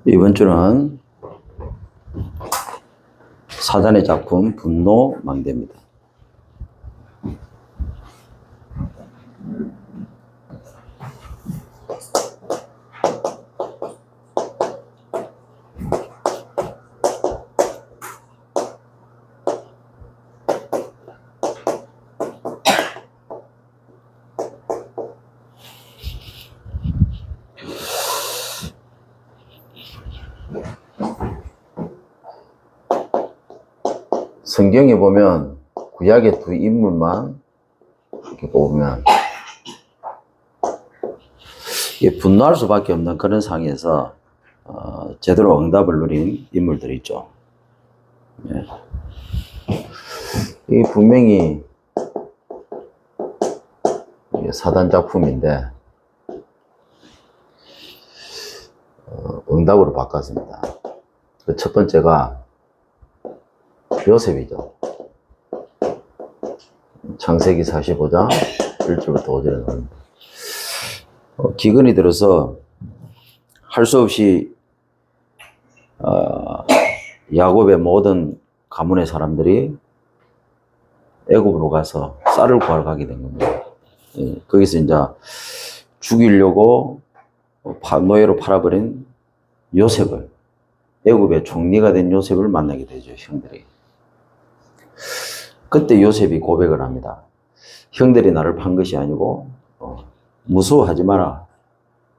이번 주는 사단의 작품 분노 망대입니다. 성경에 보면 구약의 두 인물만 이렇게 뽑으면 이게 분노할 수밖에 없는 그런 상황에서 제대로 응답을 누린 인물들이 있죠. 예. 이 분명히 사단 작품인데 응답으로 바꿨습니다. 그 첫 번째가 요셉이죠. 창세기 45장 1절부터 5절에 나옵니다. 기근이 들어서 할 수 없이 야곱의 모든 가문의 사람들이 애굽으로 가서 쌀을 구하러 가게 된 겁니다. 거기서 이제 죽이려고 노예로 팔아버린 요셉을, 애굽의 총리가 된 요셉을 만나게 되죠, 형들이. 그때 요셉이 고백을 합니다. 형들이 나를 판 것이 아니고 무서워하지 마라.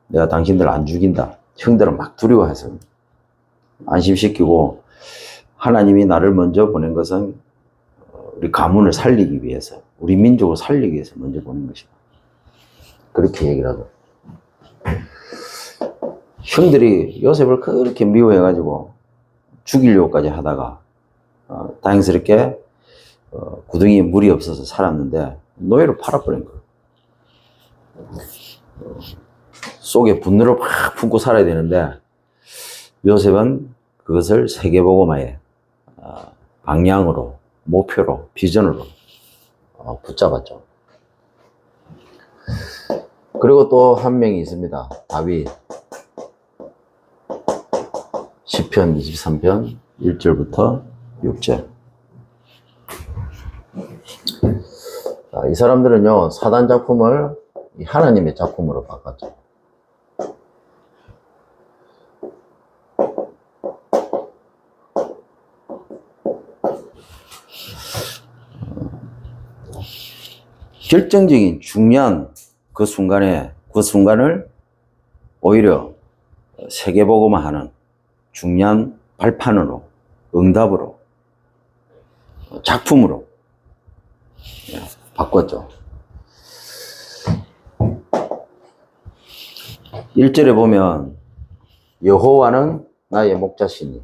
내가 당신들 안 죽인다. 형들은 막 두려워해서 안심시키고, 하나님이 나를 먼저 보낸 것은 우리 가문을 살리기 위해서, 우리 민족을 살리기 위해서 먼저 보낸 것이다. 그렇게 얘기를 하죠. 형들이 요셉을 그렇게 미워해가지고 죽이려고까지 하다가 다행스럽게 구덩이에 물이 없어서 살았는데 노예로 팔아버린 거예요. 속에 분노를 팍 품고 살아야 되는데 요셉은 그것을 세계복음화의 방향으로, 목표로, 비전으로 붙잡았죠. 그리고 또 한 명이 있습니다. 다윗. 시편 23편 1절부터 6절. 이 사람들은요, 사단 작품을 하나님의 작품으로 바꿨죠. 결정적인 중요한 그 순간을 오히려 세계복음화하는 중요한 발판으로, 응답으로, 작품으로 바꿨죠. 1절에 보면 여호와는 나의 목자시니,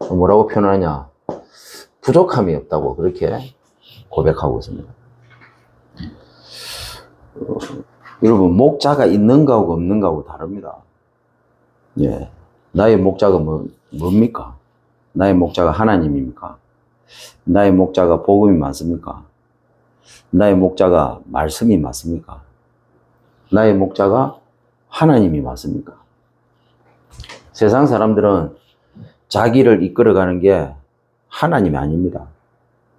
뭐라고 표현하냐? 부족함이 없다고 그렇게 고백하고 있습니다. 여러분, 목자가 있는 거하고 없는 거하고 다릅니다. 예, 나의 목자가 뭡니까? 나의 목자가 하나님입니까? 나의 목자가 복음이 맞습니까? 나의 목자가 말씀이 맞습니까? 나의 목자가 하나님이 맞습니까? 세상 사람들은 자기를 이끌어가는 게 하나님이 아닙니다.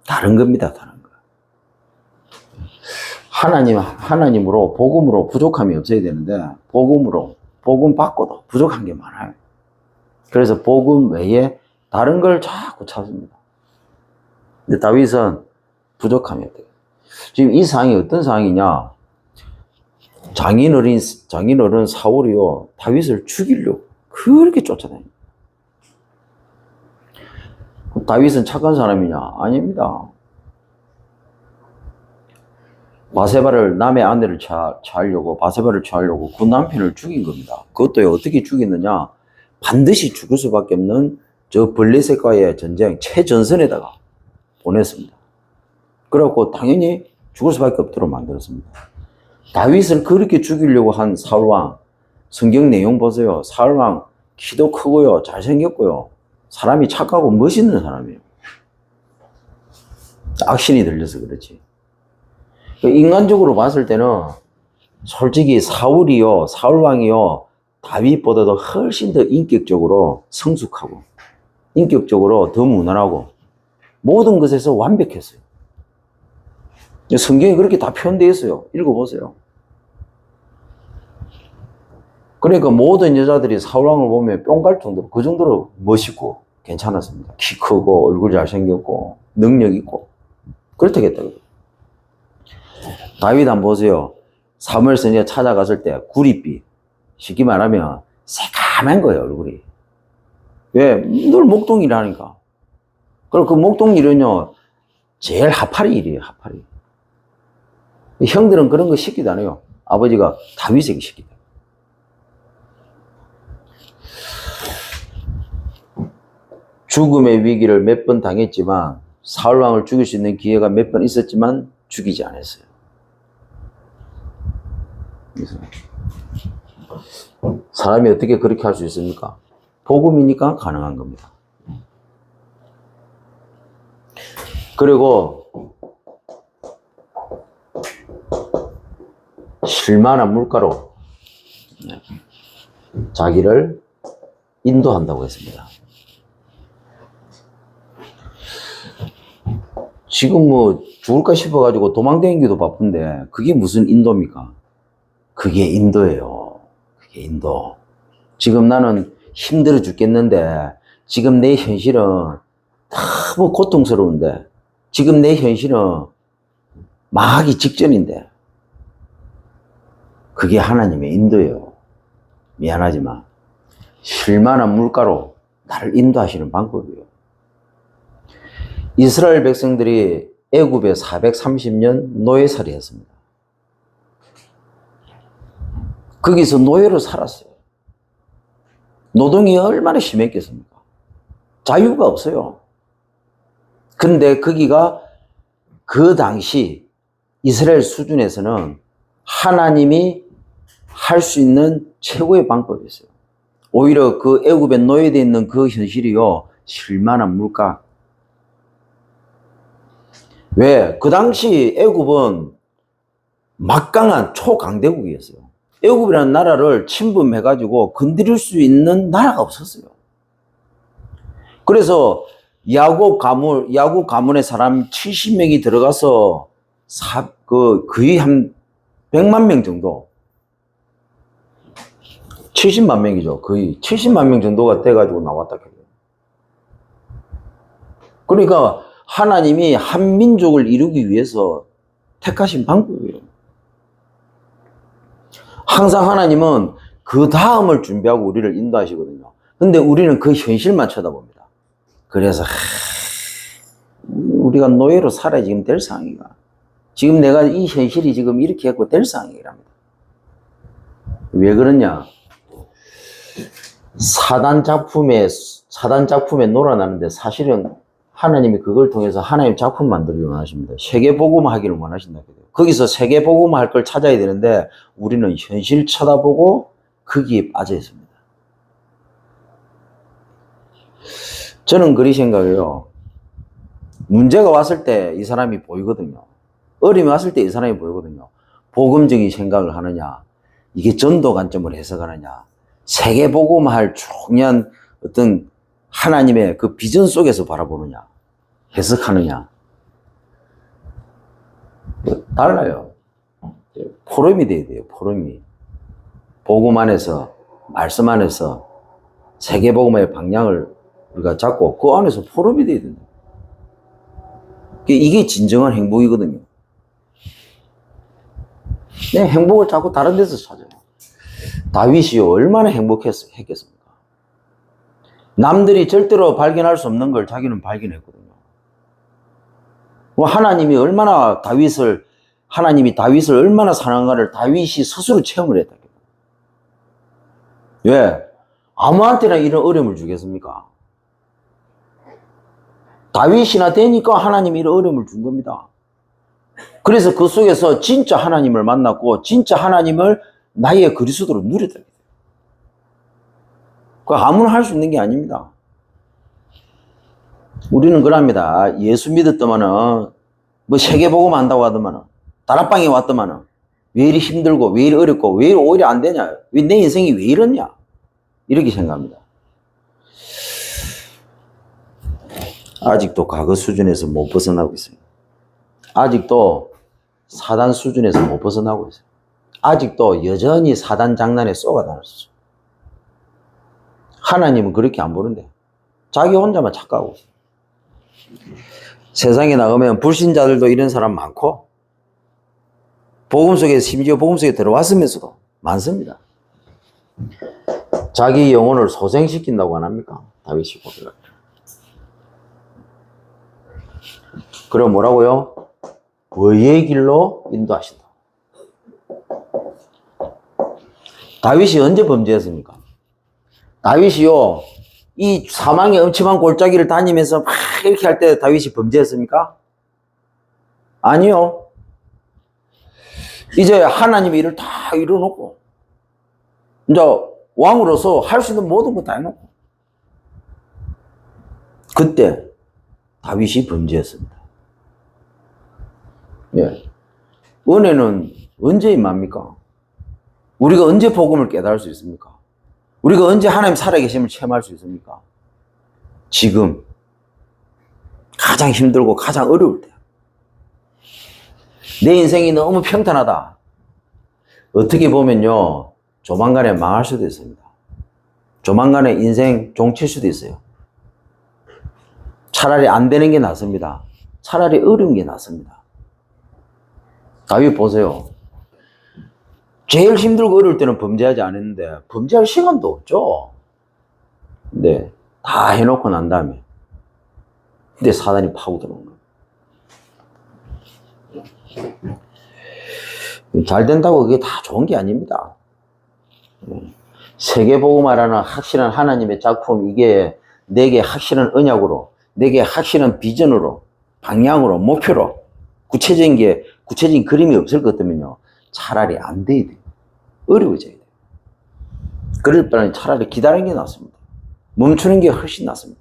다른 겁니다, 다른 거. 하나님으로, 복음으로 부족함이 없어야 되는데, 복음 받고도 부족한 게 많아요. 그래서 복음 외에 다른 걸 자꾸 찾습니다. 근데 다윗은 부족함이 없대요. 지금 이 상황이 어떤 상황이냐? 장인어른 사울이요, 다윗을 죽이려고 그렇게 쫓아다닙니다. 다윗은 착한 사람이냐? 아닙니다. 남의 아내를 취하려고 그 남편을 죽인 겁니다. 그것도 어떻게 죽였느냐? 반드시 죽을 수밖에 없는 저 블레셋과의 전쟁 최전선에다가 보냈습니다. 그래갖고 당연히 죽을 수밖에 없도록 만들었습니다. 다윗을 그렇게 죽이려고 한 사울왕, 성경 내용 보세요. 사울왕 키도 크고요, 잘생겼고요, 사람이 착하고 멋있는 사람이에요. 악신이 들려서 그렇지. 인간적으로 봤을 때는 솔직히 사울왕이요, 다윗보다도 훨씬 더 인격적으로 성숙하고 인격적으로 더 무난하고 모든 것에서 완벽했어요. 성경에 그렇게 다 표현되어 있어요. 읽어보세요. 그러니까 모든 여자들이 사울왕을 보면 뿅 갈 정도로 그 정도로 멋있고 괜찮았습니다. 키 크고 얼굴 잘생겼고 능력 있고 그렇다겠다. 다윗 한번 보세요. 사무엘 선지자 찾아갔을 때 구릿빛, 쉽게 말하면 새까만 거예요, 얼굴이. 왜? 늘 목동이라니까. 그리고 그 목동 일은요, 제일 하파리 일이에요, 하파리. 형들은 그런 거 시키도 안 해요. 아버지가 다윗에게 시키다. 죽음의 위기를 몇 번 당했지만 사울왕을 죽일 수 있는 기회가 몇 번 있었지만 죽이지 않았어요. 그래서 사람이 어떻게 그렇게 할 수 있습니까? 복음이니까 가능한 겁니다. 그리고 실만한 물가로 자기를 인도한다고 했습니다. 지금 뭐 죽을까 싶어가지고 도망다니기도 바쁜데 그게 무슨 인도입니까? 그게 인도예요. 그게 인도. 지금 나는 힘들어 죽겠는데 지금 내 현실은 너무 고통스러운데 지금 내 현실은 망하기 직전인데 그게 하나님의 인도예요. 미안하지만 실만한 물가로 나를 인도하시는 방법이에요. 이스라엘 백성들이 애굽에 430년 노예살이 했습니다. 거기서 노예로 살았어요. 노동이 얼마나 심했겠습니까? 자유가 없어요. 근데 거기가 그 당시 이스라엘 수준에서는 하나님이 할 수 있는 최고의 방법이었어요. 오히려 그 애굽에 노예되어 있는 그 현실이요, 실만한 물가. 왜? 그 당시 애굽은 막강한 초강대국이었어요. 애굽이라는 나라를 침범해가지고 건드릴 수 있는 나라가 없었어요. 그래서 야곱 가문의 사람 70명이 들어가서 거의 한 100만 명 정도, 70만 명이죠. 거의 70만 명 정도가 돼가지고 나왔다. 그러니까 하나님이 한 민족을 이루기 위해서 택하신 방법이에요. 항상 하나님은 그 다음을 준비하고 우리를 인도하시거든요. 근데 우리는 그 현실만 쳐다봅니다. 그래서 우리가 노예로 살아야 지금 될 상황이가. 지금 내가 이 현실이 지금 이렇게 했고 될 상황이랍니다. 왜 그러냐? 사단 작품에 놀아나는데 사실은 하나님이 그걸 통해서 하나님 작품 만들기를 원하십니다. 세계복음화 하기를 원하신다. 거기서 세계복음화 할 걸 찾아야 되는데 우리는 현실 쳐다보고 거기에 빠져 있습니다. 저는 그리 생각해요. 문제가 왔을 때 이 사람이 보이거든요. 어려움이 왔을 때 이 사람이 보이거든요. 복음적인 생각을 하느냐, 이게 전도 관점을 해석하느냐, 세계복음화할 중요한 어떤 하나님의 그 비전 속에서 바라보느냐, 해석하느냐, 달라요. 포럼이 돼야 돼요, 포럼이. 복음 안에서, 말씀 안에서 세계복음의 방향을 우리가 잡고 그 안에서 포럼이 돼야 된다. 이게 진정한 행복이거든요. 네, 행복을 자꾸 다른 데서 찾아요. 다윗이 얼마나 행복했겠습니까? 남들이 절대로 발견할 수 없는 걸 자기는 발견했거든요. 하나님이 다윗을 얼마나 사랑한가를 다윗이 스스로 체험을 했다. 왜? 아무한테나 이런 어려움을 주겠습니까? 다윗이나 되니까 하나님이 이런 어려움을 준 겁니다. 그래서 그 속에서 진짜 하나님을 만났고 진짜 하나님을 나의 그리스도로 누렸다. 그 아무나 할 수 있는 게 아닙니다. 우리는 그럽니다. 예수 믿었더만은 뭐 세계복음 한다고 하더만은 다락방에 왔더만은 왜 이리 힘들고, 왜 이리 어렵고, 왜 이리 오히려 안 되냐? 왜 내 인생이 왜 이러냐? 이렇게 생각합니다. 아직도 과거 수준에서 못 벗어나고 있어요. 아직도 사단 수준에서 못 벗어나고 있어요. 아직도 여전히 사단 장난에 쏘아다녔어. 하나님은 그렇게 안 보는데 자기 혼자만 착각하고 있어요. 세상에 나가면 불신자들도 이런 사람 많고 복음 속에 심지어 복음 속에 들어왔으면서도 많습니다. 자기 영혼을 소생시킨다고 안 합니까? 다윗이 고백을. 그럼 뭐라고요? 의의 길로 인도하신다. 다윗이 언제 범죄했습니까? 다윗이요, 이 사망의 엄침한 골짜기를 다니면서 막 이렇게 할 때 다윗이 범죄했습니까? 아니요. 이제 하나님이 일을 다 이뤄놓고, 이제 왕으로서 할 수 있는 모든 거 다 해놓고, 그때 다윗이 범죄했습니다. 예. 은혜는 언제 임합니까? 우리가 언제 복음을 깨달을 수 있습니까? 우리가 언제 하나님 살아계심을 체험할 수 있습니까? 지금 가장 힘들고 가장 어려울 때. 내 인생이 너무 평탄하다. 어떻게 보면요, 조만간에 망할 수도 있습니다. 조만간에 인생 종칠 수도 있어요. 차라리 안 되는 게 낫습니다. 차라리 어려운 게 낫습니다. 다윗 보세요. 제일 힘들고 어려울 때는 범죄하지 않았는데 범죄할 시간도 없죠. 근데 다 해놓고 난 다음에 근데 사단이 파고들어온 거예요. 잘 된다고 그게 다 좋은 게 아닙니다. 세계복음화라는 확실한 하나님의 작품, 이게 내게 확실한 언약으로, 내게 확실한 비전으로, 방향으로, 목표로 구체적인 그림이 없을 것 같으면요, 차라리 안 돼야 돼요. 어려워져야 돼요. 그럴 바에는 차라리 기다리는 게 낫습니다. 멈추는 게 훨씬 낫습니다.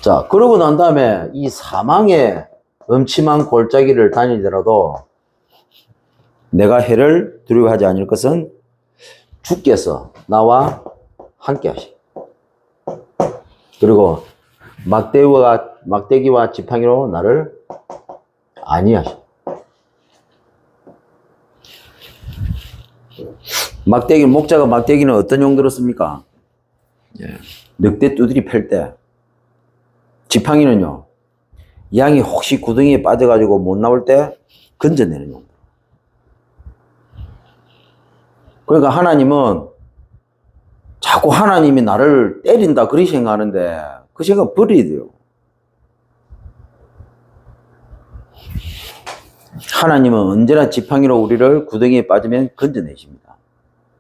자, 그러고 난 다음에 이 사망의 음침한 골짜기를 다니더라도 내가 해를 두려워하지 않을 것은 주께서 나와 함께 하시. 그리고 막대기와 지팡이로 나를 안위하시. 목자가 막대기는 어떤 용도로 씁니까? 늑대 두드리 팰 때. 지팡이는요, 양이 혹시 구덩이에 빠져가지고 못 나올 때 건져내는 용도. 그러니까 하나님은 자꾸 하나님이 나를 때린다 그렇게 생각하는데 그 생각 버려야 돼요. 하나님은 언제나 지팡이로 우리를 구덩이에 빠지면 건져내십니다.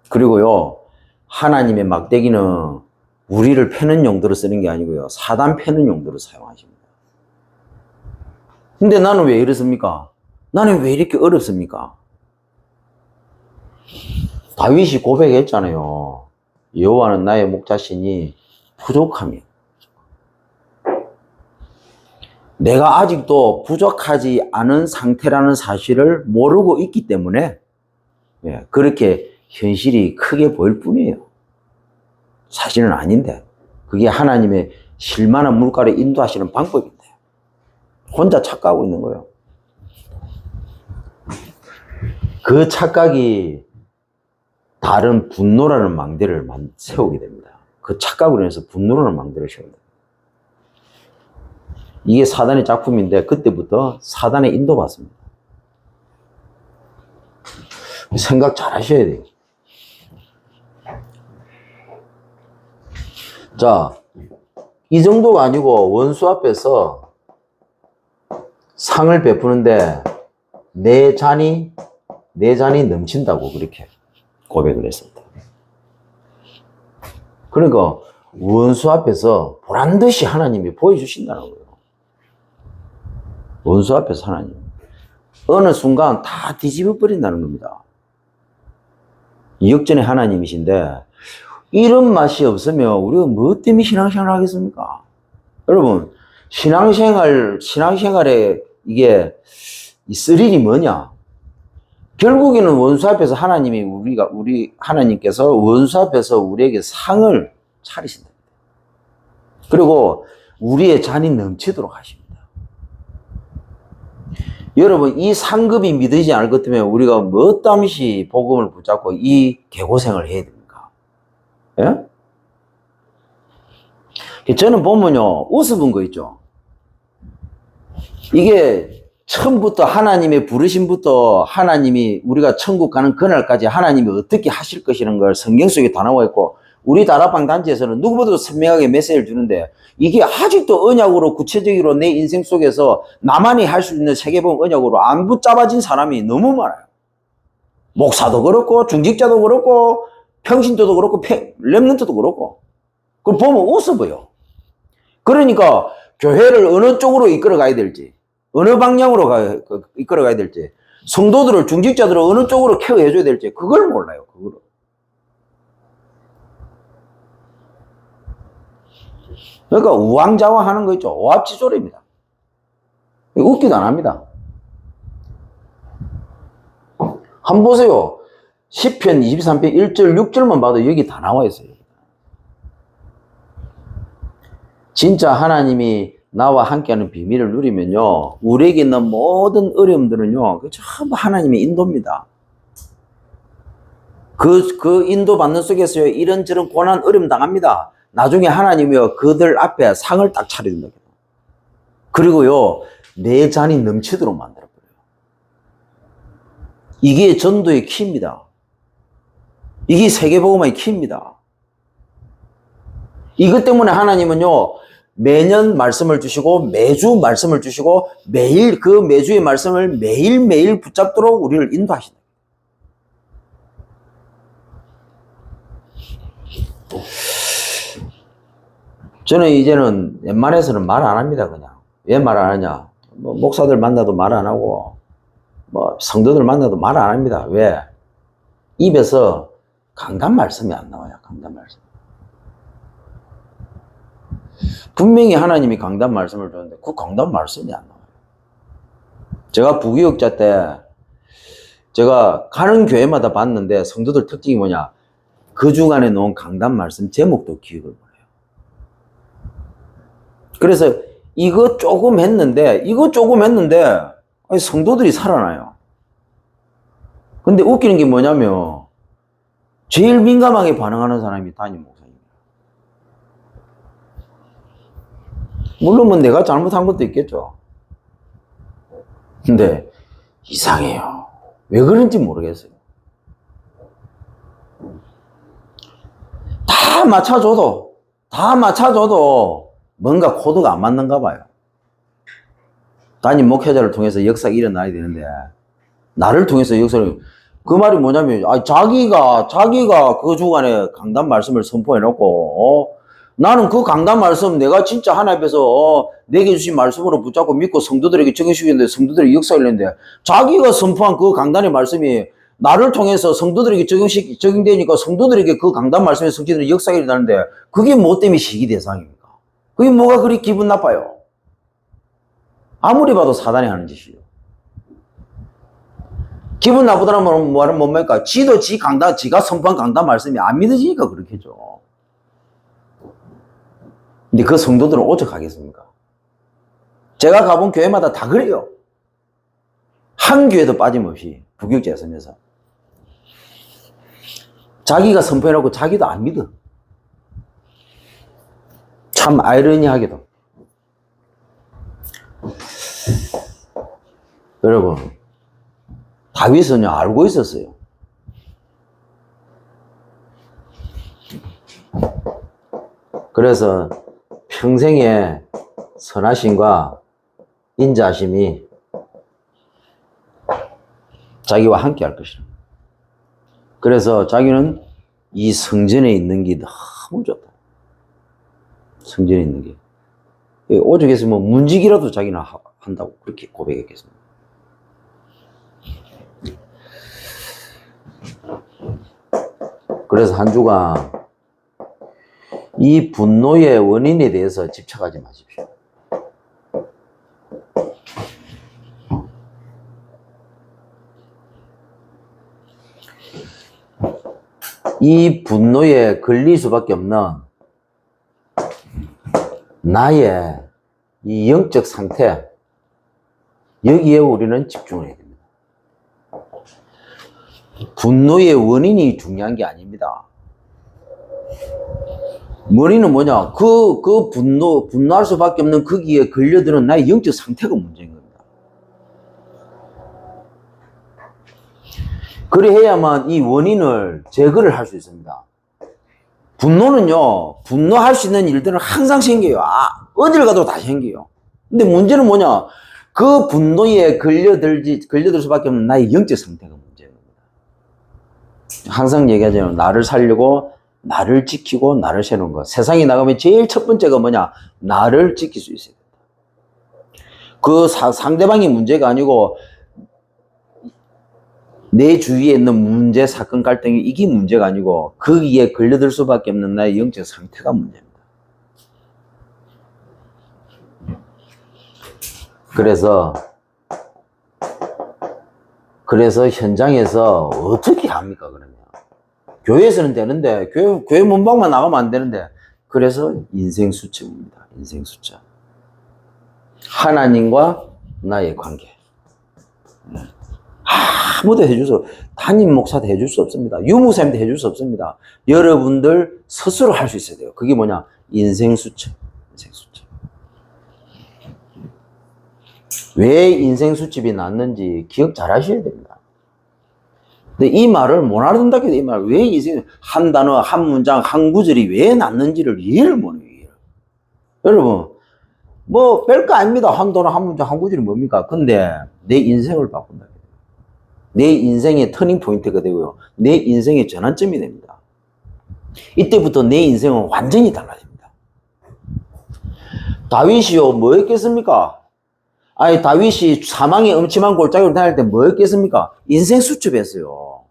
그리고요, 하나님의 막대기는 우리를 패는 용도로 쓰는 게 아니고요, 사단 패는 용도로 사용하십니다. 근데 나는 왜 이렇습니까? 나는 왜 이렇게 어렵습니까? 다윗이 고백했잖아요. 여호와는 나의 목자시니 부족함이. 내가 아직도 부족하지 않은 상태라는 사실을 모르고 있기 때문에 그렇게 현실이 크게 보일 뿐이에요. 사실은 아닌데 그게 하나님의 실만한 물가를 인도하시는 방법인데 혼자 착각하고 있는 거예요. 그 착각이 다른 분노라는 망대를 세우게 됩니다. 그 착각으로 인해서 분노라는 망대를 세웁니다. 이게 사단의 작품인데 그때부터 사단에 인도받습니다. 생각 잘 하셔야 돼요. 자, 이 정도가 아니고 원수 앞에서 상을 베푸는데 내 잔이 넘친다고 그렇게 고백을 했습니다. 그러니까 원수 앞에서 보란듯이 하나님이 보여주신다는 거예요. 원수 앞에서 하나님. 어느 순간 다 뒤집어 버린다는 겁니다. 역전의 하나님이신데 이런 맛이 없으면 우리가 뭐 때문에 신앙생활을 하겠습니까? 여러분, 신앙생활에 이게 이 스릴이 뭐냐? 결국에는 원수 앞에서 우리 하나님께서 원수 앞에서 우리에게 상을 차리신다. 그리고 우리의 잔이 넘치도록 하십니다. 여러분, 이 상급이 믿으지 않을 것 때문에 우리가 뭐 땀시 복음을 붙잡고 이 개고생을 해야 됩니까? 예? 저는 보면요, 우습은 거 있죠. 이게 처음부터 하나님의 부르심부터 하나님이 우리가 천국 가는 그날까지 하나님이 어떻게 하실 것이라는 걸 성경 속에 다 나와 있고, 우리 다락방 단체에서는 누구보다도 선명하게 메시지를 주는데, 이게 아직도 언약으로 구체적으로 내 인생 속에서 나만이 할 수 있는 세계복 언약으로 안 붙잡아진 사람이 너무 많아요. 목사도 그렇고 중직자도 그렇고 평신도도 그렇고 렘넌트도 그렇고. 그걸 보면 웃어 보여. 그러니까 교회를 어느 쪽으로 이끌어 가야 될지, 어느 방향으로 이끌어 가야 될지, 성도들을, 중직자들을 어느 쪽으로 케어해 줘야 될지 그걸 몰라요. 그거를. 그러니까 우왕좌왕하는 거 있죠. 오합지졸입니다. 웃기도 안 합니다. 한번 보세요. 시편 23편 1절 6절만 봐도 여기 다 나와 있어요. 진짜 하나님이 나와 함께하는 비밀을 누리면요, 우리에게 있는 모든 어려움들은요, 전부 하나님의 인도입니다. 그 인도 받는 속에서요, 이런저런 고난 어려움 당합니다. 나중에 하나님이요, 그들 앞에 상을 딱 차려준다. 그리고요, 내 잔이 넘치도록 만들어버려요. 이게 전도의 키입니다. 이게 세계복음의 키입니다. 이것 때문에 하나님은요, 매년 말씀을 주시고 매주 말씀을 주시고 매일 그 매주의 말씀을 매일매일 붙잡도록 우리를 인도하신다. 저는 이제는 웬만해서는 말 안 합니다. 그냥. 왜 말 안 하냐? 뭐 목사들 만나도 말 안 하고 뭐 성도들 만나도 말 안 합니다. 왜? 입에서 강단 말씀이 안 나와요. 강단 말씀. 분명히 하나님이 강단 말씀을 줬는데 그 강단 말씀이 안 나와요. 제가 부교육자 때 제가 가는 교회마다 봤는데 성도들 특징이 뭐냐? 그 주간에 놓은 강단 말씀 제목도 기억을 못해요. 그래서 이거 조금 했는데 아니, 성도들이 살아나요. 근데 웃기는 게 뭐냐면 제일 민감하게 반응하는 사람이 담임 목사입니다. 물론 뭐 내가 잘못한 것도 있겠죠. 근데 이상해요. 왜 그런지 모르겠어요. 다 맞춰줘도 뭔가 코드가 안 맞는가 봐요. 담임 목회자를 통해서 역사가 일어나야 되는데 나를 통해서 역사를, 그 말이 뭐냐면 자기가 그 주간에 강단 말씀을 선포해 놓고 나는 그 강단 말씀 내가 진짜 하나님 앞에서 내게 주신 말씀으로 붙잡고 믿고 성도들에게 적용시켰는데 성도들이 역사를 했는데 자기가 선포한 그 강단의 말씀이 나를 통해서 성도들에게 적용되니까 성도들에게 그 강단 말씀의 성취되는 역사가 일어나는데 그게 뭐 때문에 시기 대상입니까? 그게 뭐가 그리 기분 나빠요? 아무리 봐도 사단이 하는 짓이죠. 기분 나쁘다는 말은 뭡니까? 지도 지가 선포한 강단 말씀이 안 믿어지니까 그렇겠죠. 근데 그 성도들은 오죽하겠습니까? 제가 가본 교회마다 다 그래요. 한 교회도 빠짐없이 부교육자에 서면서 자기가 선포해놓고 자기도 안 믿어. 참 아이러니하게도. 여러분, 다윗은요 알고 있었어요. 그래서 평생의 선하심과 인자하심이 자기와 함께 할 것이라. 그래서 자기는 이 성전에 있는 게 너무 좋다. 성전에 있는 게. 오죽했으면 문지기라도 자기는 한다고 그렇게 고백했겠습니다. 그래서 한 주간 이 분노의 원인에 대해서 집착하지 마십시오. 이 분노에 걸릴 수밖에 없는 나의 이 영적 상태, 여기에 우리는 집중을 해야 됩니다. 분노의 원인이 중요한 게 아닙니다. 원인은 뭐냐? 분노할 수밖에 없는 거기에 걸려드는 나의 영적 상태가 문제인 겁니다. 그래야만 이 원인을 제거를 할 수 있습니다. 분노는요, 분노할 수 있는 일들은 항상 생겨요. 어딜 가도 다 생겨요. 근데 문제는 뭐냐? 그 분노에 걸려들 수밖에 없는 나의 영적 상태가 문제인 겁니다. 항상 얘기하잖아요. 나를 살리고, 나를 지키고, 나를 세우는 것. 세상에 나가면 제일 첫 번째가 뭐냐? 나를 지킬 수 있어야 된다. 그 상대방이 문제가 아니고, 내 주위에 있는 문제, 사건, 갈등이 이게 문제가 아니고 거기에 걸려들 수밖에 없는 나의 영적 상태가 문제입니다. 그래서 현장에서 어떻게 합니까, 그러면? 교회에서는 되는데, 교회 문방만 나가면 안 되는데, 그래서 인생 수첩입니다. 인생 수첩. 하나님과 나의 관계. 아무도 해줄 수 없어요. 담임 목사도 해줄 수 없습니다. 유목사님도 해줄 수 없습니다. 여러분들 스스로 할 수 있어야 돼요. 그게 뭐냐? 인생 수첩. 인생 수첩. 왜 인생 수첩이 났는지 기억 잘 하셔야 됩니다. 근데 이 말을 못 알아듣는다고 해도 이 말, 왜 인생, 한 단어, 한 문장, 한 구절이 왜 났는지를 이해를 못 해요. 여러분, 뭐, 별거 아닙니다. 한 단어, 한 문장, 한 구절이 뭡니까? 근데 내 인생을 바꾼다. 내 인생의 터닝 포인트가 되고요. 내 인생의 전환점이 됩니다. 이때부터 내 인생은 완전히 달라집니다. 다윗이요, 뭐 했겠습니까? 아니, 다윗이 사망의 음침한 골짜기로 다닐 때 뭐 했겠습니까? 인생 수첩했어요.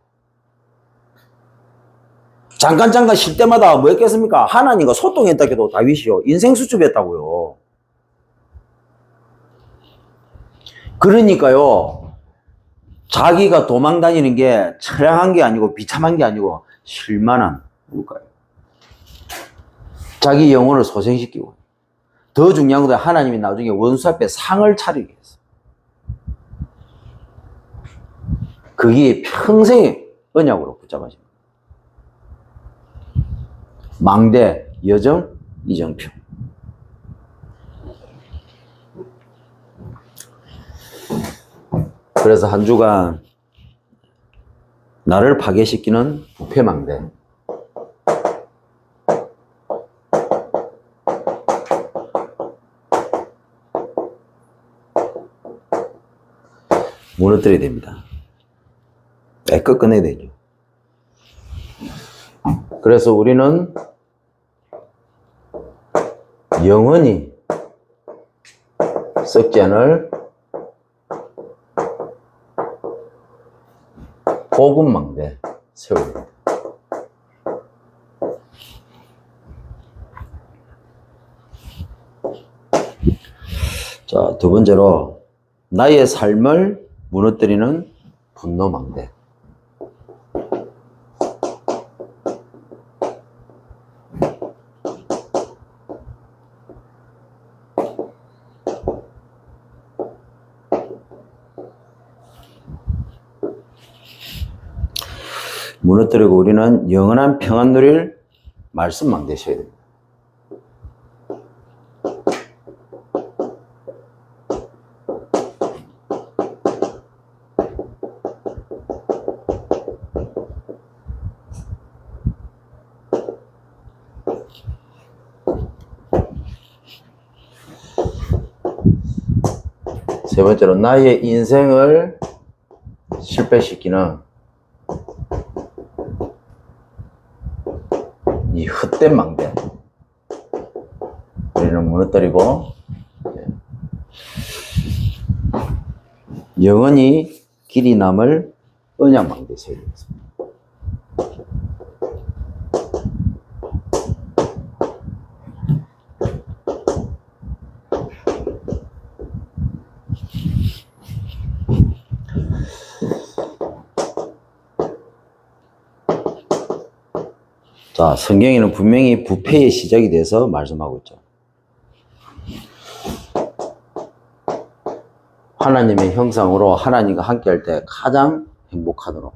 잠깐 쉴 때마다 뭐 했겠습니까? 하나님과 소통했다 해도 다윗이요, 인생 수첩했다고요. 그러니까요, 자기가 도망 다니는 게 처량한 게 아니고 비참한 게 아니고 실만한 물가예요. 자기 영혼을 소생시키고, 더 중요한 건 하나님이 나중에 원수 앞에 상을 차리게 했어. 그게 평생의 언약으로 붙잡아집니다. 망대, 여정, 이정표. 그래서 한 주간 나를 파괴시키는 부패망대. 무너뜨려야 됩니다. 끝내야 되죠. 그래서 우리는 영원히 썩지 않을 복음망대 세웁니다. 자, 두 번째로 나의 삶을 무너뜨리는 분노망대. 무너뜨리고 우리는 영원한 평안 누릴 말씀만 되셔야 됩니다. 세 번째로 나의 인생을 실패시키는 이 헛된 망대, 우리는 무너뜨리고 영원히 길이 남을 언약 망대 세우겠습니다. 자, 성경에는 분명히 부패의 시작이 돼서 말씀하고 있죠. 하나님의 형상으로 하나님과 함께 할 때 가장 행복하도록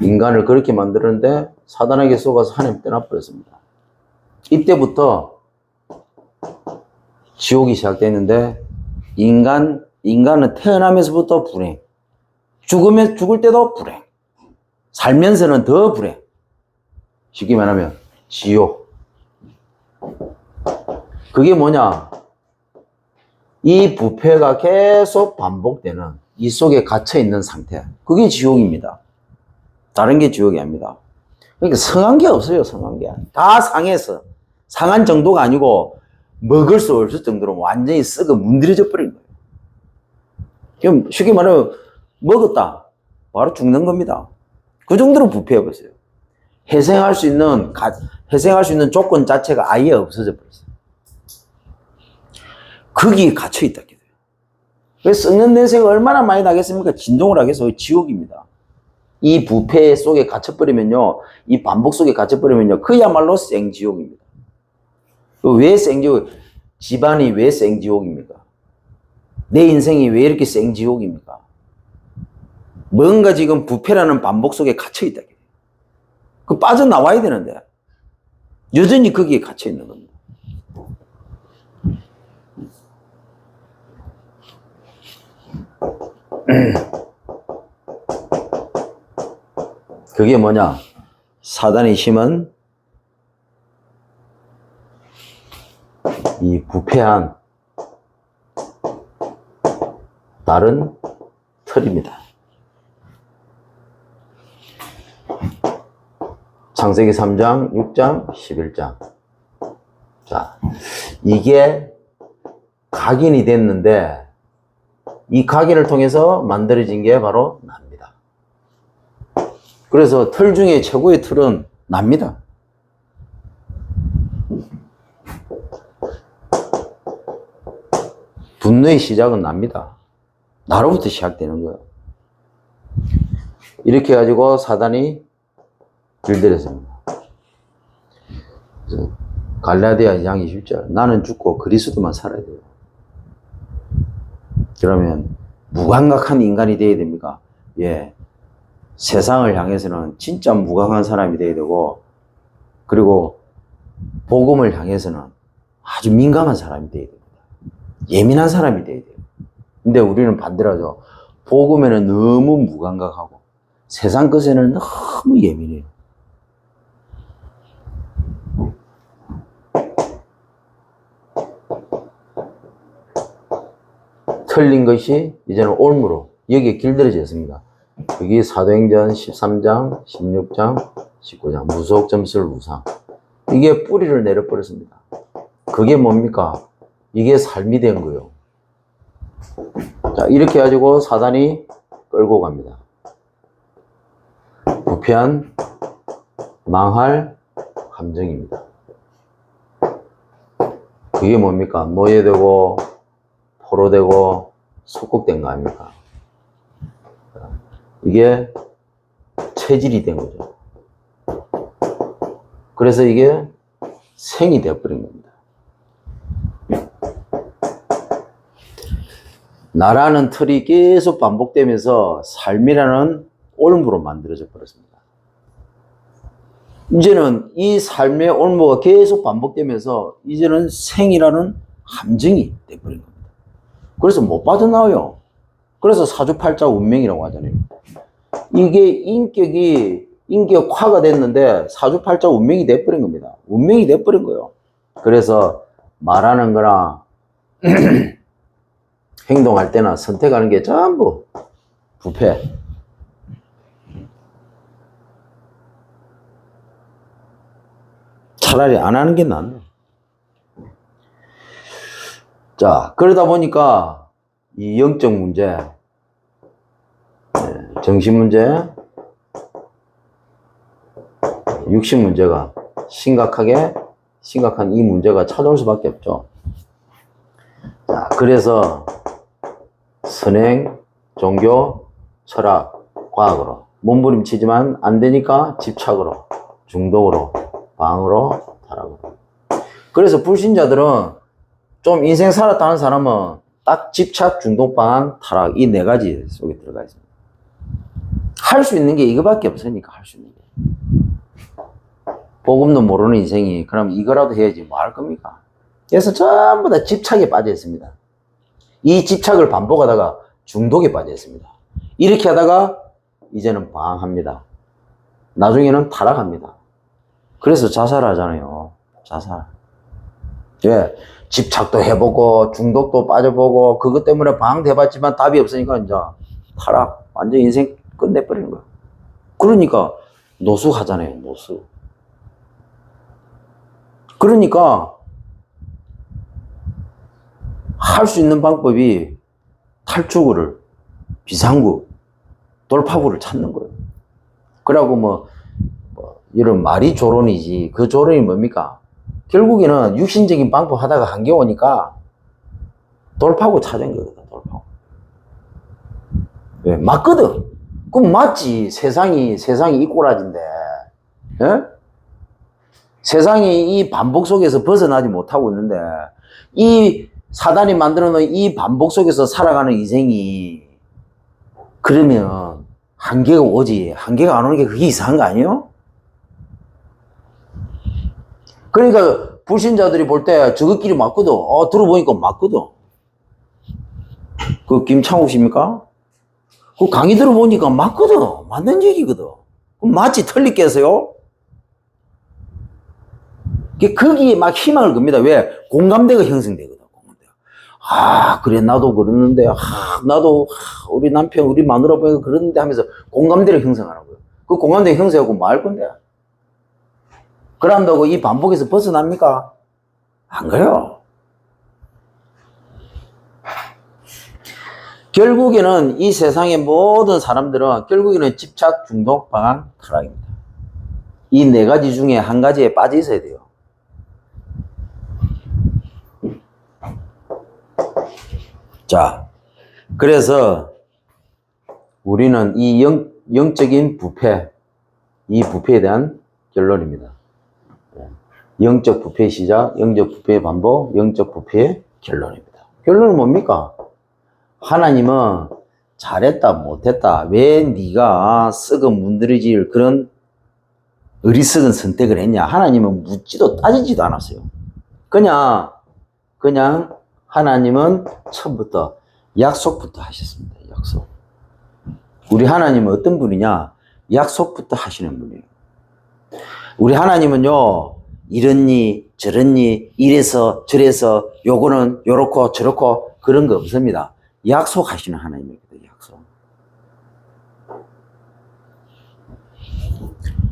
인간을 그렇게 만들었는데 사단에게 속아서 하나님 떠나버렸습니다. 이때부터 지옥이 시작됐는데 인간은 태어나면서부터 불행, 죽을 때도 불행, 살면서는 더 불행. 쉽게 말하면 지옥. 그게 뭐냐? 이 부패가 계속 반복되는 이 속에 갇혀있는 상태. 그게 지옥입니다. 다른 게 지옥이 아닙니다. 그러니까 성한 게 없어요, 성한 게. 다 상해서. 상한 정도가 아니고 먹을 수 없을 정도로 완전히 썩어 문드러져 버린 거예요. 그럼 쉽게 말하면 먹었다. 바로 죽는 겁니다. 그 정도로 부패해버렸어요. 회생할 수 있는 조건 자체가 아예 없어져 버렸어요. 거기에 갇혀있다. 그래서 썩는 냄새가 얼마나 많이 나겠습니까? 진동을 하겠어요. 지옥입니다. 이 부패 속에 갇혀버리면요, 이 반복 속에 갇혀버리면요, 그야말로 생지옥입니다. 왜 생지옥? 집안이 왜 생지옥입니까? 내 인생이 왜 이렇게 생지옥입니까? 뭔가 지금 부패라는 반복 속에 갇혀있다. 그 빠져나와야 되는데 여전히 거기에 갇혀있는 겁니다. 그게 뭐냐? 사단의 힘은 이 부패한 다른 틀입니다. 창세기 3장, 6장, 11장. 자, 이게 각인이 됐는데 이 각인을 통해서 만들어진 게 바로 납니다. 그래서 틀 중에 최고의 틀은 납니다. 분노의 시작은 납니다. 나로부터 시작되는 거예요. 이렇게 해가지고 사단이 길들였습니다. 갈라디아 2장 20절. 나는 죽고 그리스도만 살아야 돼요. 그러면 무감각한 인간이 되어야 됩니까? 예. 세상을 향해서는 진짜 무감한 사람이 되어야 되고, 그리고 복음을 향해서는 아주 민감한 사람이 되어야 됩니다. 예민한 사람이 되어야 돼요. 근데 우리는 반대로 하죠. 복음에는 너무 무감각하고 세상 것에는 너무 예민해요. 틀린 것이 이제는 올무로 여기에 길들여졌습니다. 여기 사도행전 13장, 16장, 19장 무속점술 우상. 이게 뿌리를 내려버렸습니다. 그게 뭡니까? 이게 삶이 된 거예요. 자, 이렇게 해가지고 사단이 끌고 갑니다. 부패한 망할 감정입니다. 그게 뭡니까? 노예되고 포로되고 속국된 거 아닙니까? 이게 체질이 된 거죠. 그래서 이게 생이 되어버린 겁니다. 나라는 틀이 계속 반복되면서 삶이라는 올무로 만들어져 버렸습니다. 이제는 이 삶의 올무가 계속 반복되면서 이제는 생이라는 함정이 되어버린 겁니다. 그래서 못 빠져나와요. 그래서 사주팔자 운명이라고 하잖아요. 이게 인격화가 됐는데 사주팔자 운명이 돼버린 겁니다. 운명이 돼버린 거예요. 그래서 말하는 거나 행동할 때나 선택하는 게 전부 부패. 차라리 안 하는 게 낫네. 자, 그러다 보니까 이 영적 문제, 정신 문제, 육신 문제가 심각한 이 문제가 찾아올 수밖에 없죠. 자, 그래서 선행, 종교, 철학, 과학으로 몸부림치지만 안 되니까 집착으로, 중독으로 방으로 타락을. 그래서 불신자들은 좀 인생 살았다는 사람은 딱 집착, 중독, 방황, 타락 이 네 가지 속에 들어가 있습니다. 할 수 있는 게 이거밖에 없으니까 할 수 있는 게. 복음도 모르는 인생이 그럼 이거라도 해야지 뭐 할 겁니까? 그래서 전부 다 집착에 빠져 있습니다. 이 집착을 반복하다가 중독에 빠져 있습니다. 이렇게 하다가 이제는 방황합니다. 나중에는 타락합니다. 그래서 자살하잖아요. 자살. 예, 집착도 해보고 중독도 빠져보고 그것 때문에 방황도 해봤지만 답이 없으니까 이제 타락. 완전 인생 끝내버리는 거예요. 그러니까 노숙하잖아요. 노숙. 그러니까 할 수 있는 방법이 탈출구를, 비상구, 돌파구를 찾는 거예요. 그러고 뭐 이런 말이 조론이지 그 조론이 뭡니까? 결국에는 육신적인 방법 하다가 한계 오니까 돌파구 찾은 거거든. 돌파구. 왜? 맞거든. 그럼 맞지. 세상이 이 꼬라진데. 예? 세상이 이 반복 속에서 벗어나지 못하고 있는데 이 사단이 만들어 놓은 이 반복 속에서 살아가는 인생이 그러면 한계가 오지. 한계가 안 오는 게 그게 이상한 거 아니에요? 그러니까 불신자들이 볼 때 저것끼리 맞거든. 들어보니까 맞거든. 그 김창욱 씨입니까? 그 강의 들어보니까 맞거든. 맞는 얘기거든. 그럼 맞지 틀리겠어요? 거기에 막 희망을 겁니다. 왜? 공감대가 형성되거든. 그래, 나도 그러는데, 나도, 우리 남편, 우리 마누라 보니까 그러는데 하면서 공감대를 형성하라고요. 그 공감대 형성하고 뭐 할 건데? 그런다고 이 반복에서 벗어납니까? 안 그래요. 결국에는 이 세상의 모든 사람들은 결국에는 집착, 중독, 방황, 타락입니다. 이 네 가지 중에 한 가지에 빠져 있어야 돼요. 자, 그래서 우리는 이 영적인 부패, 이 부패에 대한 결론입니다. 영적 부패의 시작, 영적 부패의 반복, 영적 부패의 결론입니다. 결론은 뭡니까? 하나님은 잘했다, 못했다, 왜 네가 썩은 문드러질 그런 어리석은 선택을 했냐? 하나님은 묻지도 따지지도 않았어요. 그냥 하나님은 처음부터 약속부터 하셨습니다. 약속. 우리 하나님은 어떤 분이냐? 약속부터 하시는 분이에요. 우리 하나님은요, 이랬니, 저랬니, 이래서 저래서 요거는 요렇고 저렇고 그런 거 없습니다. 약속하시는 하나님이거든요. 약속.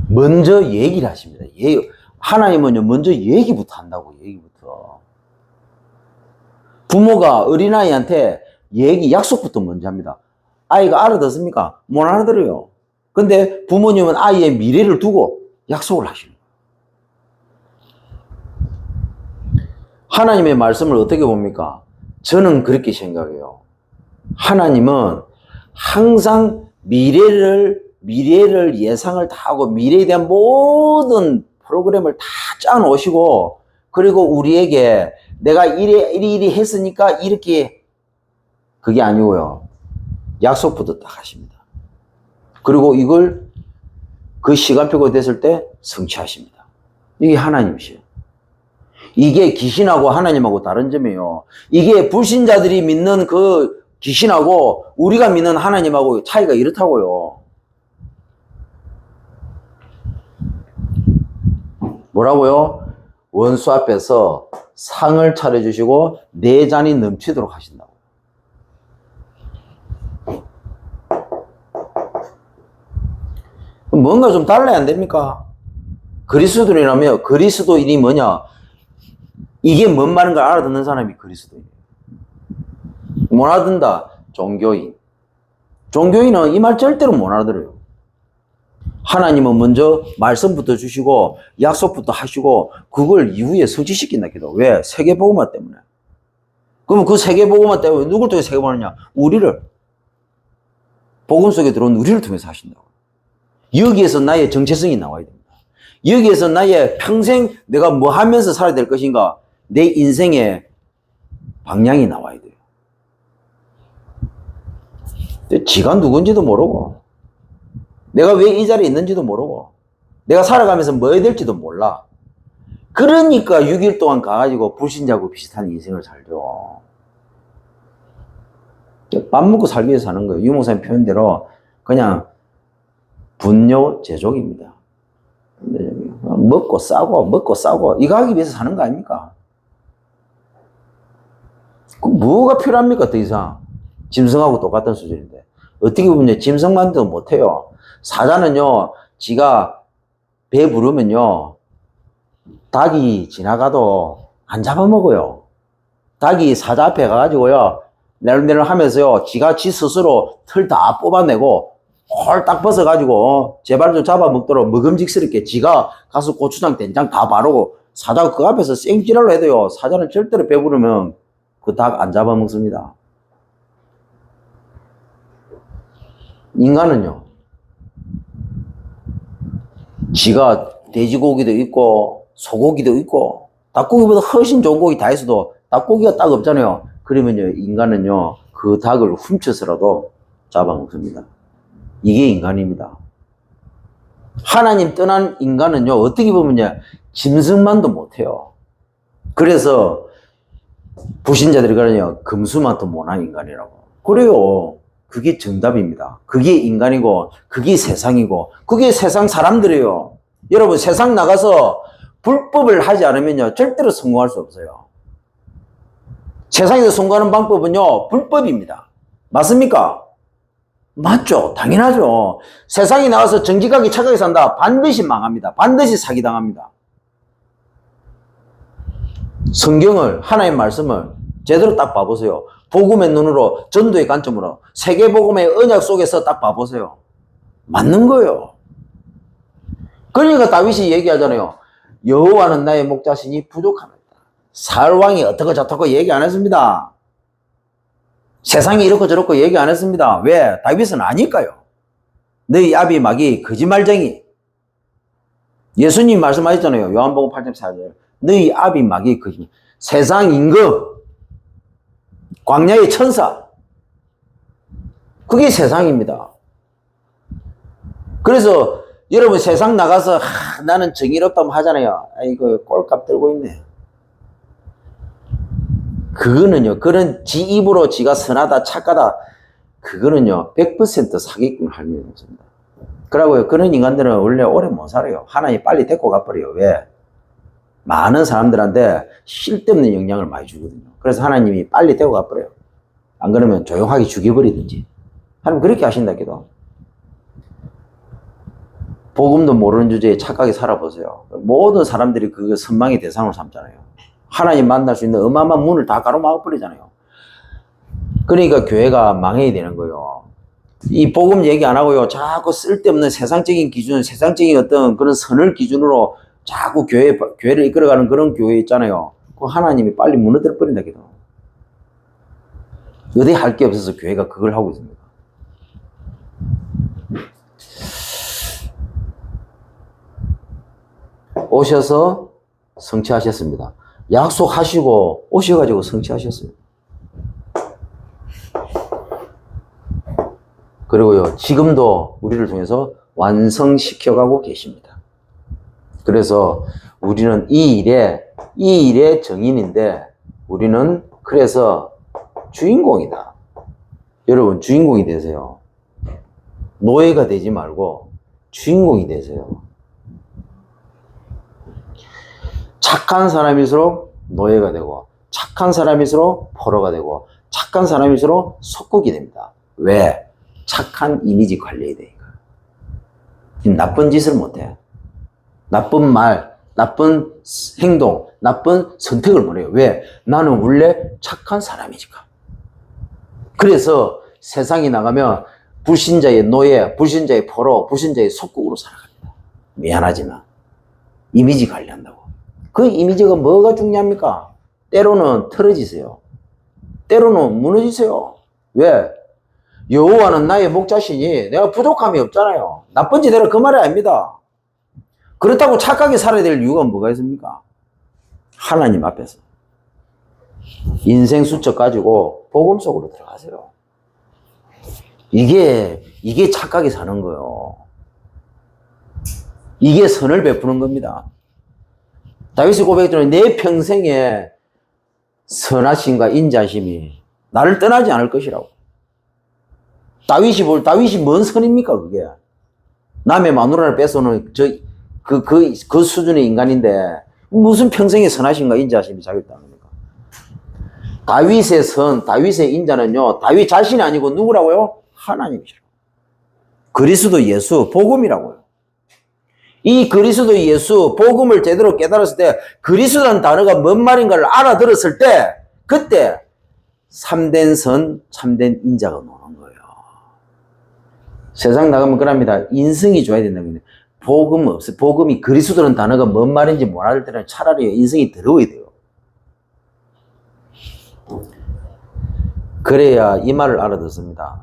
먼저 얘기를 하십니다. 하나님은요, 먼저 얘기부터 한다고, 얘기부터. 부모가 어린아이한테 약속부터 먼저 합니다. 아이가 알아듣습니까? 못 알아들어요. 근데 부모님은 아이의 미래를 두고 약속을 하시는 거예요. 하나님의 말씀을 어떻게 봅니까? 저는 그렇게 생각해요. 하나님은 항상 미래를 예상을 다 하고 미래에 대한 모든 프로그램을 다 짜놓으시고 그리고 우리에게 내가 이리 했으니까 이렇게 그게 아니고요. 약속부터 딱 하십니다. 그리고 이걸 그 시간표가 됐을 때 성취하십니다. 이게 하나님이시에요. 이게 귀신하고 하나님하고 다른 점이에요. 이게 불신자들이 믿는 그 귀신하고 우리가 믿는 하나님하고 차이가 이렇다고요. 뭐라고요? 원수 앞에서 상을 차려주시고 내 잔이 넘치도록 하신다고. 뭔가 좀 달라야 안 됩니까? 그리스도인이라며 그리스도인이 뭐냐? 이게 뭔 말인가 알아듣는 사람이 그리스도인이에요. 못 알아듣는다? 종교인. 종교인은 이 말 절대로 못 알아들어요. 하나님은 먼저 말씀부터 주시고 약속부터 하시고 그걸 이후에 성취시킨다 해도 왜? 세계복음화 때문에. 그러면 그 세계복음화 때문에 누굴 통해 세계복음화하느냐? 우리를. 복음 속에 들어온 우리를 통해서 하신다고. 여기에서 나의 정체성이 나와야 됩니다. 여기에서 나의 평생 내가 뭐 하면서 살아야 될 것인가? 내 인생의 방향이 나와야 돼요. 지가 누군지도 모르고, 내가 왜 이 자리에 있는지도 모르고, 내가 살아가면서 뭐 해야 될지도 몰라. 그러니까 6일 동안 가가지고 불신자하고 비슷한 인생을 살죠. 밥 먹고 살기 위해서 사는 거예요. 유목사님 표현대로 그냥 분뇨 제족입니다. 먹고 싸고 이거 하기 위해서 사는 거 아닙니까? 그 뭐가 필요합니까? 더 이상 짐승하고 똑같은 수준인데 어떻게 보면 짐승만도 못해요. 사자는요 지가 배 부르면요 닭이 지나가도 안 잡아먹어요. 닭이 사자 앞에 가가지고요 내름내름 하면서요 지가 지 스스로 털 다 뽑아내고 홀딱 벗어가지고 제발 좀 잡아먹도록 먹음직스럽게 지가 가서 고추장 된장 다 바르고 사자가 그 앞에서 생찌랄로 해도요 사자는 절대로 배부르면 그 닭 안 잡아먹습니다. 인간은요 지가 돼지고기도 있고 소고기도 있고 닭고기보다 훨씬 좋은 고기 다 있어도 닭고기가 딱 없잖아요. 그러면요 인간은요 그 닭을 훔쳐서라도 잡아먹습니다. 이게 인간입니다. 하나님 떠난 인간은요 어떻게 보면요 짐승만도 못해요. 그래서 불신자들이 그러냐 금수만도 못한 인간이라고 그래요. 그게 정답입니다. 그게 인간이고 그게 세상이고 그게 세상 사람들이에요. 여러분 세상 나가서 불법을 하지 않으면요 절대로 성공할 수 없어요. 세상에서 성공하는 방법은요 불법입니다. 맞습니까? 맞죠. 당연하죠. 세상에 나와서 정직하게 착하게 산다 반드시 망합니다. 반드시 사기당합니다. 성경을 하나님의 말씀을 제대로 딱 봐보세요. 복음의 눈으로 전도의 관점으로 세계복음의 언약 속에서 딱 봐보세요. 맞는 거예요. 그러니까 다윗이 얘기하잖아요. 여호와는 나의 목자시니 부족합니다. 사울 왕이 어떻고 저떻고 얘기 안 했습니다. 세상이 이렇고 저렇고 얘기 안 했습니다. 왜? 다윗은 아니까요. 너희 아비 마귀 거짓말쟁이. 예수님 말씀하셨잖아요. 요한복음 8장 4절. 너희 아비 마귀 거짓말. 세상 임금. 광야의 천사. 그게 세상입니다. 그래서 여러분 세상 나가서 나는 정의롭다고 하잖아요. 아이고 꼴값 들고 있네. 그거는요. 그런 지 입으로 지가 선하다 착하다. 그거는요. 100% 사기꾼 할 일이 없습니다. 그러고요. 그런 인간들은 원래 오래 못 살아요. 하나님 빨리 데리고 가버려요. 왜? 많은 사람들한테 쓸데없는 영향을 많이 주거든요. 그래서 하나님이 빨리 데리고 가버려요. 안 그러면 조용하게 죽여버리든지. 하나님 그렇게 하신다 기도. 복음도 모르는 주제에 착하게 살아보세요. 모든 사람들이 그 선망의 대상으로 삼잖아요. 하나님 만날 수 있는 어마어마한 문을 다 가로막아버리잖아요. 그러니까 교회가 망해야 되는 거예요. 이 복음 얘기 안 하고요. 자꾸 쓸데없는 세상적인 기준, 세상적인 어떤 그런 선을 기준으로 자꾸 교회를 이끌어가는 그런 교회 있잖아요. 그 하나님이 빨리 무너뜨려 버린다 기도. 어디 할 게 없어서 교회가 그걸 하고 있습니다. 오셔서 성취하셨습니다. 약속하시고 오셔가지고 성취하셨어요. 그리고요, 지금도 우리를 통해서 완성시켜가고 계십니다. 그래서 우리는 이 일의 정인인데, 우리는 그래서 주인공이다. 여러분, 주인공이 되세요. 노예가 되지 말고 주인공이 되세요. 착한 사람일수록 노예가 되고, 착한 사람일수록 포로가 되고, 착한 사람일수록 속국이 됩니다. 왜? 착한 이미지 관리해야 되니까. 나쁜 짓을 못해. 나쁜 말, 나쁜 행동, 나쁜 선택을 못해요. 왜? 나는 원래 착한 사람이니까. 그래서 세상에 나가면 불신자의 노예, 불신자의 포로, 불신자의 속국으로 살아갑니다. 미안하지만 이미지 관리한다고. 그 이미지가 뭐가 중요합니까? 때로는 틀어지세요. 때로는 무너지세요. 왜? 여호와는 나의 목자시니 내가 부족함이 없잖아요. 나쁜 짓 해라 그 말이 아닙니다. 그렇다고 착하게 살아야 될 이유가 뭐가 있습니까? 하나님 앞에서. 인생 수첩 가지고 복음 속으로 들어가세요. 이게 착하게 사는 거예요. 이게 선을 베푸는 겁니다. 다윗이 고백했더니 내 평생에 선하심과 인자심이 나를 떠나지 않을 것이라고. 다윗이 뭔 선입니까, 그게? 남의 마누라를 뺏어오는 그 수준의 인간인데, 무슨 평생에 선하심과 인자심이 자기를 따릅니까? 다윗의 선, 다윗의 인자는요, 다윗 자신이 아니고 누구라고요? 하나님이시라고. 그리스도 예수, 복음이라고요. 이 그리스도 예수, 복음을 제대로 깨달았을 때, 그리스도라는 단어가 뭔 말인가를 알아들었을 때, 그때 참된 선, 참된 인자가 노는 거예요. 세상 나가면 그럽니다. 인성이 좋아야 된다는 거예요. 복음 없어요. 복음이 그리스도라는 단어가 뭔 말인지 못 알을 때는 차라리 인성이 더러워야 돼요. 그래야 이 말을 알아듣습니다.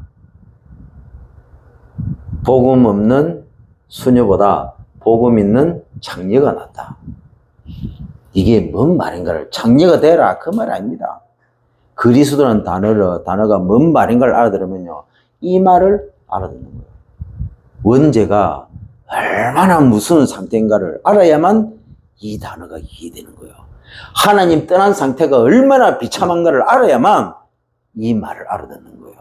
복음 없는 수녀보다 복음 있는 장녀가 낫다. 이게 뭔 말인가를, 장녀가 되라 그 말 아닙니다. 그리스도라는 단어가 뭔 말인가를 알아들으면요, 이 말을 알아듣는 거예요. 원죄가 얼마나 무서운 상태인가를 알아야만 이 단어가 이해되는 거예요. 하나님 떠난 상태가 얼마나 비참한가를 알아야만 이 말을 알아듣는 거예요.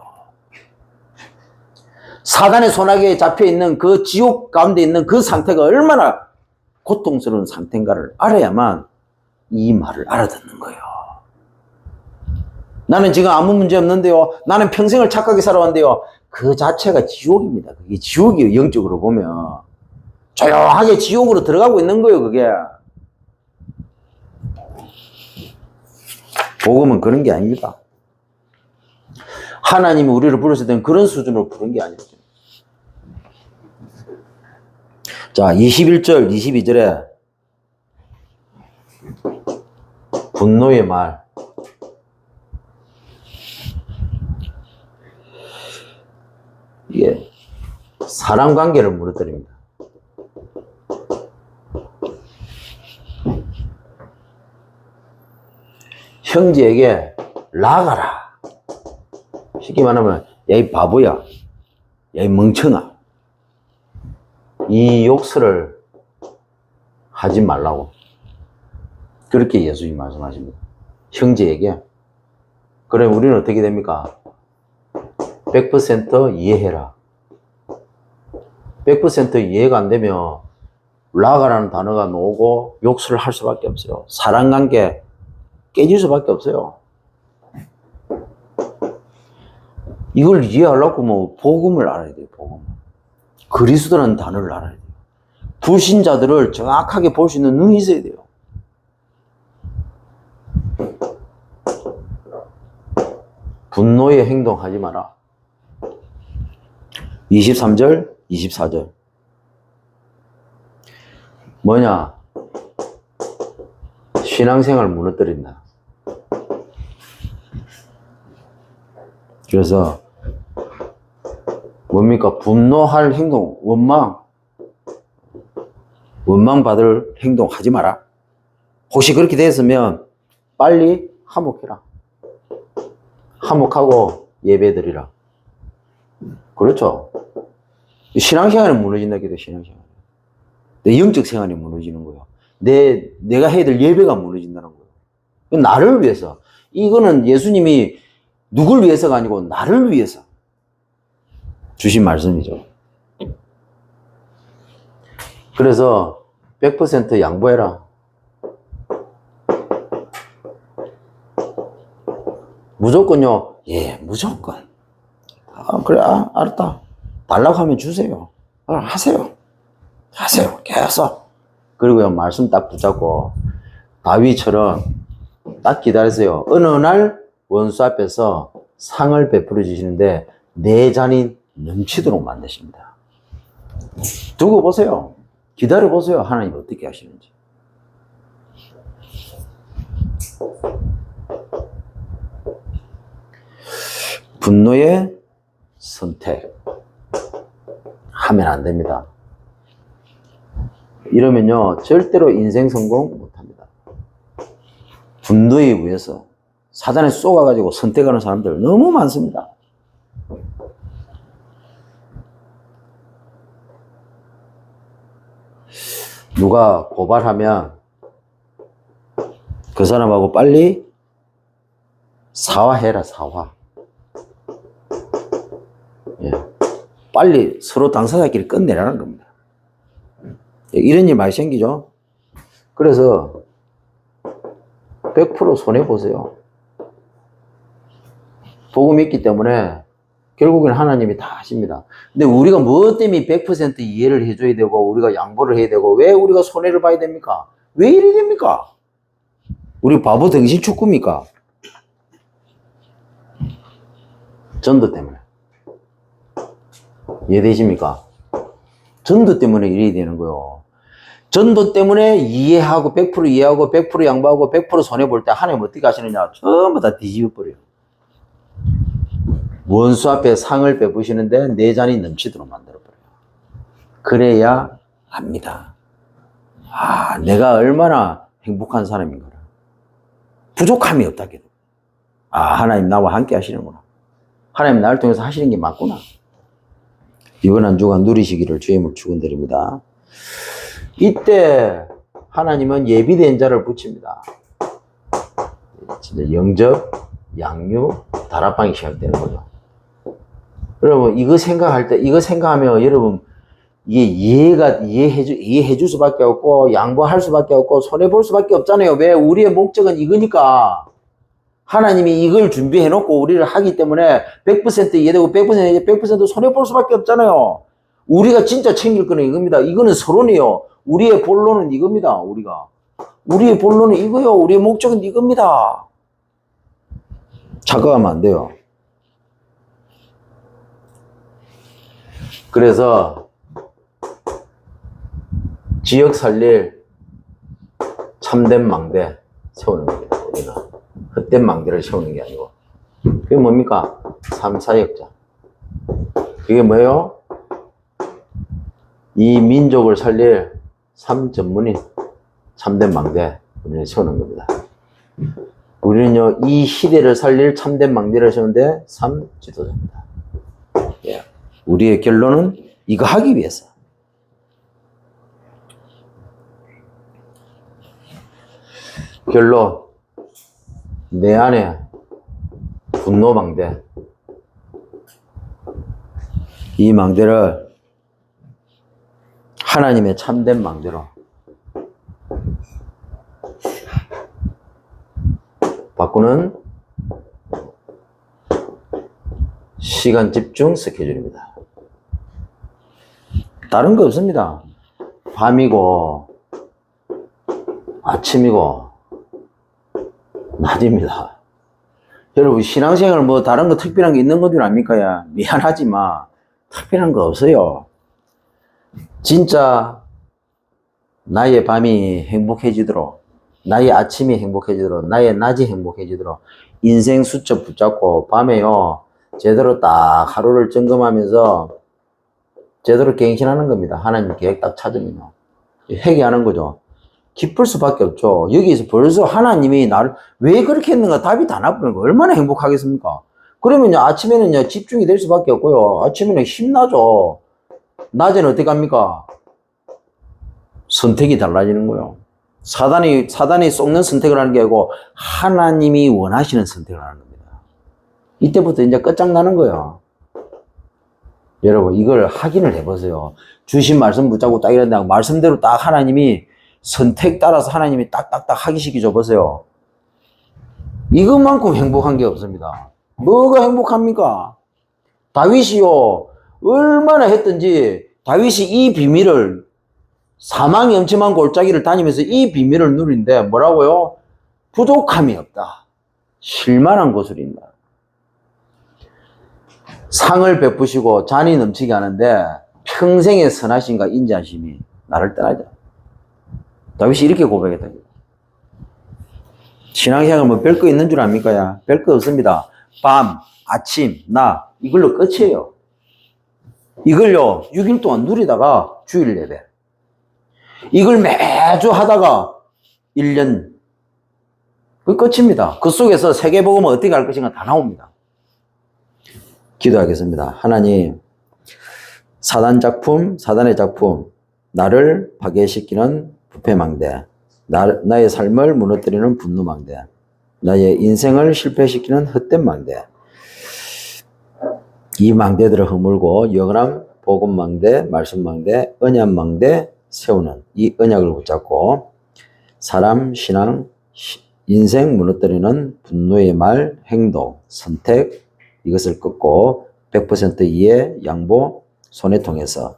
사단의 손아귀에 잡혀있는 그 지옥 가운데 있는 그 상태가 얼마나 고통스러운 상태인가를 알아야만 이 말을 알아듣는 거예요. 나는 지금 아무 문제 없는데요. 나는 평생을 착하게 살아왔는데요. 그 자체가 지옥입니다. 그게 지옥이에요. 영적으로 보면. 조용하게 지옥으로 들어가고 있는 거예요. 그게. 복음은 그런 게 아닙니다. 하나님이 우리를 부르실 때는 그런 수준으로 부른 게 아니죠. 자, 21절, 22절에 분노의 말. 이게 사람 관계를 무너뜨립니다. 형제에게 나가라. 쉽게 말하면 야 이 바보야, 야 이 멍청아, 이 욕설을 하지 말라고 그렇게 예수님이 말씀하십니다. 형제에게. 그럼 우리는 어떻게 됩니까? 100% 이해해라. 100% 이해가 안 되면 라가라는 단어가 나오고 욕설을 할 수밖에 없어요. 사랑관계 깨질 수밖에 없어요. 이걸 이해하려고 뭐 복음을 알아야 돼요. 복음. 그리스도라는 단어를 알아야 돼요. 불신자들을 정확하게 볼 수 있는 눈이 있어야 돼요. 분노의 행동하지 마라. 23절, 24절. 뭐냐? 신앙생활 무너뜨린다. 그래서 뭡니까? 분노할 행동, 원망 받을 행동 하지 마라. 혹시 그렇게 됐으면 빨리 화목해라. 화목하고 예배드리라. 그렇죠? 신앙생활이 무너진다고 해도 신앙생활. 내 영적 생활이 무너지는 거예요. 내가 해야 될 예배가 무너진다는 거예요. 나를 위해서. 이거는 예수님이 누굴 위해서가 아니고 나를 위해서 주신 말씀이죠. 그래서 100% 양보해라. 무조건요. 예, 무조건. 그래, 알았다. 달라고 하면 주세요. 하세요. 계속. 그리고요, 말씀 딱 붙잡고 다윗처럼 딱 기다리세요. 어느 날 원수 앞에서 상을 베풀어 주시는데 내 잔이 넘치도록 만드십니다. 두고 보세요. 기다려 보세요. 하나님 어떻게 하시는지. 분노의 선택 하면 안 됩니다. 이러면요, 절대로 인생 성공 못합니다. 분노에 의해서 사단에 쏘아가지고 선택하는 사람들 너무 많습니다. 누가 고발하면 그 사람하고 빨리 사화해라, 사화. 예. 빨리 서로 당사자끼리 끝내라는 겁니다. 이런 일 많이 생기죠? 그래서 100% 손해보세요. 복음이 있기 때문에 결국엔 하나님이 다 하십니다. 근데 우리가 뭐 때문에 100% 이해를 해줘야 되고 우리가 양보를 해야 되고 왜 우리가 손해를 봐야 됩니까? 왜 이리 됩니까? 우리 바보 등신 축구입니까? 전도 때문에. 이해되십니까? 전도 때문에 이래야 되는 거요. 전도 때문에 이해하고 100% 이해하고 100% 양보하고 100% 손해볼 때 하나님 어떻게 하시느냐? 전부 다 뒤집어버려요. 원수 앞에 상을 베푸시는데 내 잔이 넘치도록 만들어버려요. 그래야 압니다. 아, 내가 얼마나 행복한 사람인가를. 부족함이 없다. 아, 하나님 나와 함께 하시는구나. 하나님 나를 통해서 하시는 게 맞구나. 이번 한 주간 누리시기를 주임을 축원드립니다. 이때 하나님은 예비된 자를 붙입니다. 진짜 영접, 양육, 다락방이 시작되는 거죠. 여러분 이거 생각할 때 이거 생각하면 여러분 이게 이해해 줄 수밖에 없고 양보할 수밖에 없고 손해 볼 수밖에 없잖아요. 왜? 우리의 목적은 이거니까. 하나님이 이걸 준비해 놓고 우리를 하기 때문에 100% 이해되고 100% 손해 볼 수밖에 없잖아요. 우리가 진짜 챙길 거는 이겁니다. 이거는 서론이요. 우리의 본론은 이겁니다. 우리의 본론은 이거요. 우리의 목적은 이겁니다. 착각하면 안 돼요. 그래서 지역 살릴 참된 망대 세우는 겁니다. 우리가 헛된 망대를 세우는 게 아니고. 그게 뭡니까? 3사역자. 그게 뭐예요? 이 민족을 살릴 3전문인 참된 망대 우리는 세우는 겁니다. 우리는요 이 시대를 살릴 참된 망대를 세우는데 3지도자입니다. 예. 우리의 결론은 이거 하기 위해서. 결론, 내 안에 분노 망대, 이 망대를 하나님의 참된 망대로 바꾸는 시간 집중 스케줄입니다. 다른 거 없습니다. 밤이고 아침이고 낮입니다. 여러분 신앙생활 뭐 다른 거 특별한 게 있는 건 줄 압니까? 야 미안하지만 특별한 거 없어요. 진짜 나의 밤이 행복해지도록 나의 아침이 행복해지도록 나의 낮이 행복해지도록 인생 수첩 붙잡고 밤에요 제대로 딱 하루를 점검하면서 제대로 갱신하는 겁니다. 하나님 계획 딱 찾으면요 회개하는 거죠. 기쁠 수밖에 없죠. 여기서 벌써 하나님이 나를 왜 그렇게 했는가 답이 다 나쁘는 거 얼마나 행복하겠습니까? 그러면요 아침에는요 집중이 될 수밖에 없고요 아침에는 힘나죠. 낮에는 어떻게 합니까? 선택이 달라지는 거예요. 사단이 쏟는 선택을 하는 게 아니고 하나님이 원하시는 선택을 하는 겁니다. 이때부터 이제 끝장나는 거예요. 여러분 이걸 확인을 해보세요. 주신 말씀 붙잡고 딱 이런다 말씀대로 딱 하나님이 선택 따라서 하나님이 딱딱딱 하기 시키죠. 보세요. 이것만큼 행복한 게 없습니다. 뭐가 행복합니까? 다윗이요 얼마나 했든지 다윗이 이 비밀을 사망이 엄침한 골짜기를 다니면서 이 비밀을 누리는데 뭐라고요? 부족함이 없다. 실만한 곳을 있다. 상을 베푸시고 잔이 넘치게 하는데 평생의 선하심과 인자하심이 나를 떠나지 않아. 다윗이 이렇게 고백했다. 신앙생활 뭐 별거 있는 줄 압니까? 야? 별거 없습니다. 밤, 아침, 낮 이걸로 끝이에요. 이걸요 6일 동안 누리다가 주일 예배. 이걸 매주 하다가 1년, 그 끝입니다. 그 속에서 세계복음은 어떻게 할 것인가 다 나옵니다. 기도하겠습니다. 하나님, 사단의 작품, 나를 파괴시키는 부패망대, 나의 삶을 무너뜨리는 분노망대, 나의 인생을 실패시키는 헛된 망대, 이 망대들을 허물고 영원한 복음망대, 말씀망대, 언약망대 세우는 이 언약을 붙잡고 사람, 신앙, 인생 무너뜨리는 분노의 말, 행동, 선택 이것을 끊고 100% 이해, 양보, 손해 통해서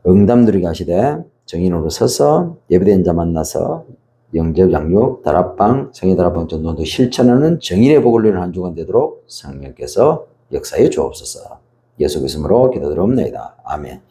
응답 누리게 하시되 정인으로 서서 예배된 자 만나서 영접, 양육, 다락방, 성의 다락방 전도도 실천하는 정인의 복을 누리는 한 주간 되도록 성령께서 역사해 주옵소서. 예수 그리스도로 기도드리옵나이다. 아멘.